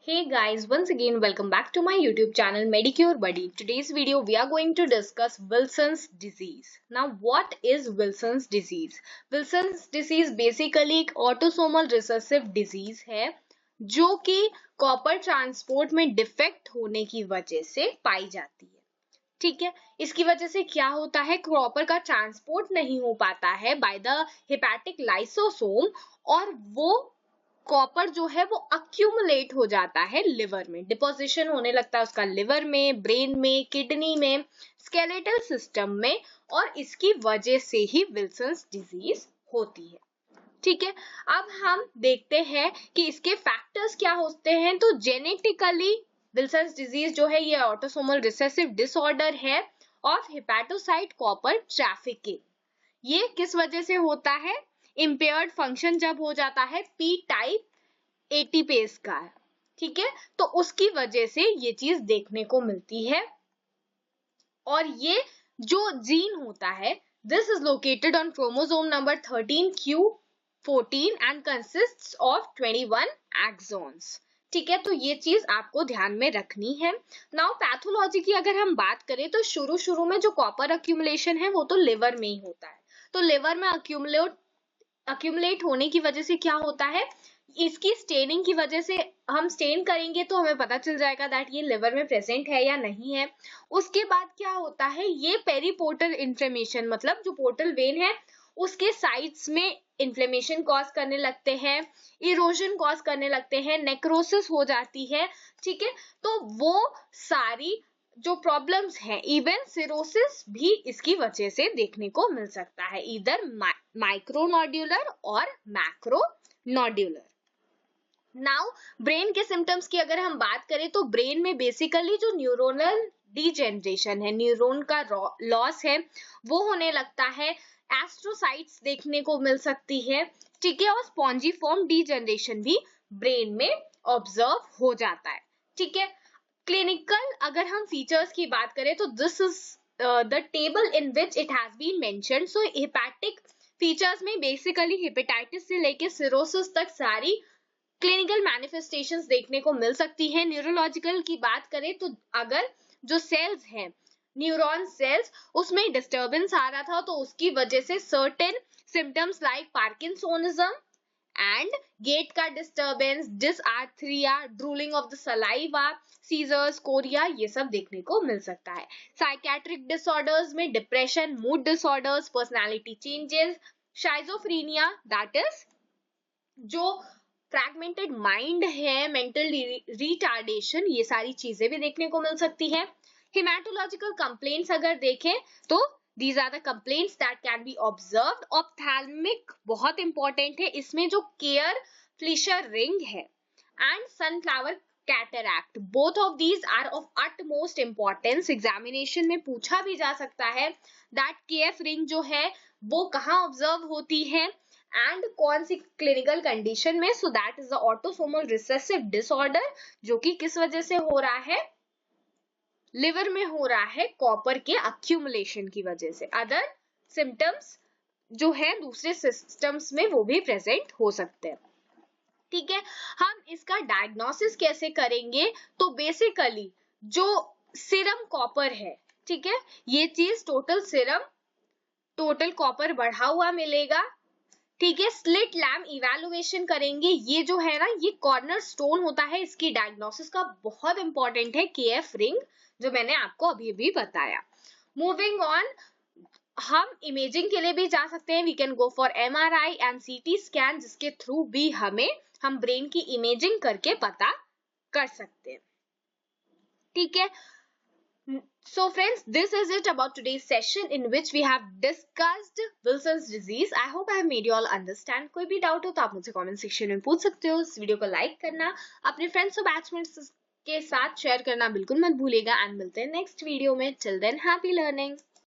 Hey guys, once again welcome back to my YouTube channel Medicure Buddy. Today's video we are going to discuss Wilson's disease. Now what is Wilson's disease? Wilson's disease basically एक autosomal recessive disease है जो कि copper transport में defect होने की वजह से पाई जाती है। ठीक है, इसकी वजह से क्या होता है, कॉपर का ट्रांसपोर्ट नहीं हो पाता है बाय द हेपेटिक लाइसोसोम और वो कॉपर जो है वो अक्यूमुलेट हो जाता है लिवर में, डिपोजिशन होने लगता है उसका लिवर में, ब्रेन में, किडनी में, स्केलेटल सिस्टम में और इसकी वजह से ही विल्सन्स डिजीज होती है। ठीक है, अब हम देखते हैं कि इसके फैक्टर्स क्या होते हैं। तो जेनेटिकली विल्सन्स डिजीज जो है ये ऑटोसोमल रिसेसिव डिसऑर्डर है ऑफ हेपेटोसाइट कॉपर ट्रैफिकिंग। ये किस वजह से होता है? इम्पेयर्ड फंक्शन जब हो जाता है पी टाइप एटीपेस का, ठीक है, तो उसकी वजह से ये चीज देखने को मिलती है। और ये जो जीन होता है this is located on chromosome number 13q14 and consists of 21 exons. ठीक है, तो ये चीज आपको ध्यान में रखनी है। नाउ पैथोलॉजी की अगर हम बात करें तो शुरू में जो कॉपर अक्यूमुलेशन है वो तो लिवर में ही होता है। तो लिवर में अक्यूमुलेट होने की वजह से क्या होता है, इसकी स्टेनिंग की वजह से हम स्टेन करेंगे तो हमें पता चल जाएगा दैट ये लिवर में प्रेजेंट है या नहीं है। उसके बाद क्या होता है, ये पेरीपोर्टल इन्फ्लेमेशन मतलब जो पोर्टल वेन है उसके साइड्स में इन्फ्लेमेशन कॉज करने लगते हैं, इरोजन कॉज करने लगते हैं, नेक्रोसिस हो जाती है। ठीक है, तो वो सारी जो प्रॉब्लम्स हैं, इवन सिरोसिस भी इसकी वजह से देखने को मिल सकता है, इधर माइक्रोनोड्यूलर और मैक्रोनोड्यूलर। नाउ ब्रेन के सिम्टम्स की अगर हम बात करें तो ब्रेन में बेसिकली जो न्यूरोनल डीजेनरेशन है, न्यूरॉन का लॉस है वो होने लगता है, एस्ट्रोसाइट्स देखने को मिल सकती है। ठीक है, और स्पॉन्जीफॉर्म डीजेनरेशन भी ब्रेन में ऑब्जर्व हो जाता है। ठीक है, क्लिनिकल अगर हम फीचर्स की बात करें तो this is the table in which it has been mentioned. So hepatic features में बेसिकली हेपेटाइटिस से लेके सिरोसिस तक सारी क्लिनिकल मैनिफेस्टेशंस देखने को मिल सकती है। न्यूरोलॉजिकल की बात करें तो अगर जो सेल्स हैं न्यूरॉन सेल्स उसमें डिस्टर्बेंस आ रहा था तो उसकी वजह से certain symptoms like parkinsonism and gait का disturbance, dysarthria, drooling of the saliva, seizures, chorea, ये सब देखने को मिल सकता है। साइकेट्रिक डिसऑर्डर्स में depression, mood disorders, personality changes, schizophrenia that is जो फ्रैगमेंटेड माइंड है, मेंटल रिटार्डेशन, ये सारी चीजें भी देखने को मिल सकती है। हेमेटोलॉजिकल कंप्लेंट्स अगर देखें तो these are the complaints that can be observed। Ophthalmic बहुत इंपॉर्टेंट है, इसमें जो केयर फ्लिशर रिंग है and sunflower cataract, both of these are of utmost importance. Examination में पूछा भी जा सकता है दैट केएफ रिंग जो है वो कहाँ ऑब्जर्व होती है एंड कौन सी क्लिनिकल कंडीशन में। So that is the autosomal recessive disorder जो कि किस वजह से हो रहा है, लिवर में हो रहा है कॉपर के अक्यूमुलेशन की वजह से। अदर सिम्टम्स जो है दूसरे सिस्टम्स में वो भी प्रेजेंट हो सकते हैं। ठीक है, हम इसका डायग्नोसिस कैसे करेंगे, तो बेसिकली जो सीरम कॉपर है, ठीक है, ये चीज टोटल कॉपर बढ़ा हुआ मिलेगा। ठीक है, स्लिट लैम्प इवैल्यूएशन करेंगे, ये जो है ना ये कॉर्नर स्टोन होता है इसकी डायग्नोसिस का, बहुत इंपॉर्टेंट है केएफ रिंग जो मैंने आपको अभी भी बताया। मूविंग ऑन, हम इमेजिंग के लिए भी जा सकते हैं, we can go for MRI and CT scan जिसके थ्रू भी हम ब्रेन की इमेजिंग करके पता कर सकते हैं। ठीक है, so friends, this is it about today's session in which we have discussed Wilson's disease। I hope I have made you all understand। कोई भी डाउट हो तो आप मुझसे कमेंट सेक्शन में पूछ सकते हो। इस वीडियो को लाइक करना, अपने फ्रेंड्स और बैचमेट्स के साथ शेयर करना बिल्कुल मत भूलिएगा एंड मिलते हैं नेक्स्ट वीडियो में। Till than happy learning.